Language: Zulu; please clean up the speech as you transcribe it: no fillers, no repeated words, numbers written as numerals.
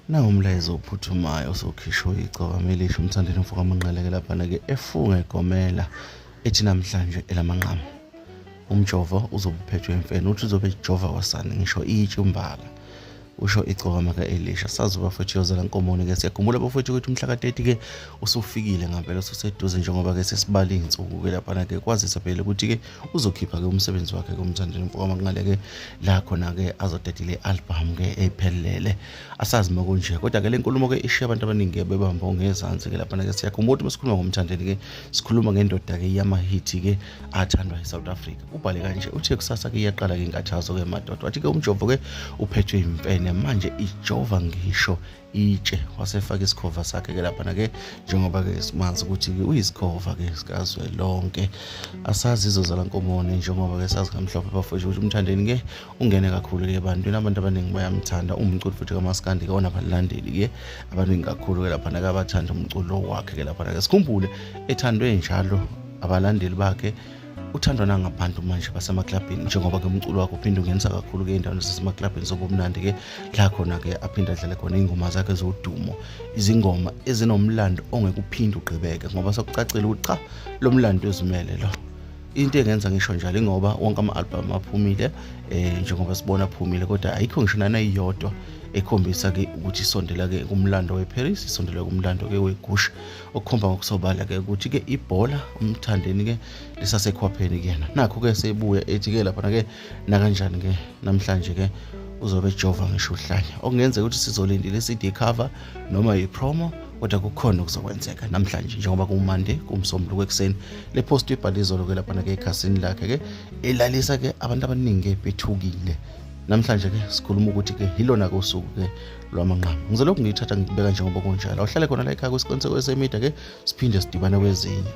Umlayezo ophuthumayo osokhishwe icaba melisha umthandeni mfoka amanqaleke laphana-ke efunga egomela ethi namhlanje elamanqamu. Umjovo uzobe uphethwe emfene uthi uzobe ejova wasani ngisho itshe umbala. Usho icokama ka-Elisha sazuba futhi yozela nkomoni-ke siyakhumbula bafowethu ukuthi umhla ka-30-ke usufikile ngampela ususeduze njengoba-ke sesibala iy'nsuku-ke laphana-ke kwazisa phela ukuthi-ke uzokhipha-ke umsebenzi wakhe kumthandeni mfoka amanqaleke la khona-ke azodedile i-album-ke eyiphelele asazi uma kunje kodwa-ke le nkulumo-ke ishiye abantu abaningi-ke bebamba ngezansi-ke laphana-ke siyakhumbula ukuthi masikhuluma ngomthandeni-ke sikhuluma ngendoda-ke yamahithi-ke athandwa i-South Africa. Ubhale kanje uthi kusasa-ke iyaqala-ke inkathazo-ke madoda wathi-ke umjovo-ke uphethwe imfene manje ijova ngisho itshe wasefaka isikhova sakhe-ke laphana-ke njengoba-ke simazi ukuthi-ke uyisikhova-ke sikazwelonke. Asazi izozala nkomoni njengoba-ke sazi kamhlophe bafowethu ukuthi umthandeni-ke ungene kakhulu-ke ebantwini, abantu abaningi bayamthanda umculi futhi kamaskandi-ke onabalandeli-ke abaningi kakhulu-ke laphana-ke abathanda umculo wakhe-ke laphana-ke sikhumbule ethandwe njalo abalandeli bakhe uthandwa nangabantu manje basemaklabhini njengoba-ke umculo wakhe uphinde ungenisa kakhulu-ke ey'ndaweni zasemaklabhini sobumnandi-ke la khona-ke aphinde adlale khona iy'ngoma zakhe zodumo, izingoma ezinomlando ongeke uphinde ugqibeke ngoba sokucacile ukuthi cha lo mlando uzimele lo. Into engenza ngisho njalo ingoba wonke ama-album aphumile njengoba sibona aphumile kodwa ayikho ngisho naneyodwa ekhombisa-ke ukuthi isondela-ke kumlando weParis, isondela kumlando-ke weGush, okukhomba ngokusobala-ke ukuthi-ke ibhola umthandeni-ke lisasekhwapheni kuyena. Nakho-ke sebuya ethi-ke laphana-ke nakanjani-ke namhlanje-ke uzobe ejova ngisho uhlanya okungenzeka ukuthi sizolindile i-CD cover noma i-promo kodwa kukhona okuzokwenzeka namhlanje njengoba kuMande kumsombuluko ekuseni le post ibhale izolo-ke laphana-ke ekhasini lakhe-ke elalisa-ke abantu abaningi bethukile. Namhlanje-ke sikhuluma ukuthi-ke yilona-ke usuku-ke lwamanqamu. Ngizolokhu ngiyithatha ngikubeka njengoba kunjalo. Awuhlale khona la ekhaya kwisiqiniseko esemedia-ke siphinde sidibane kwezinye.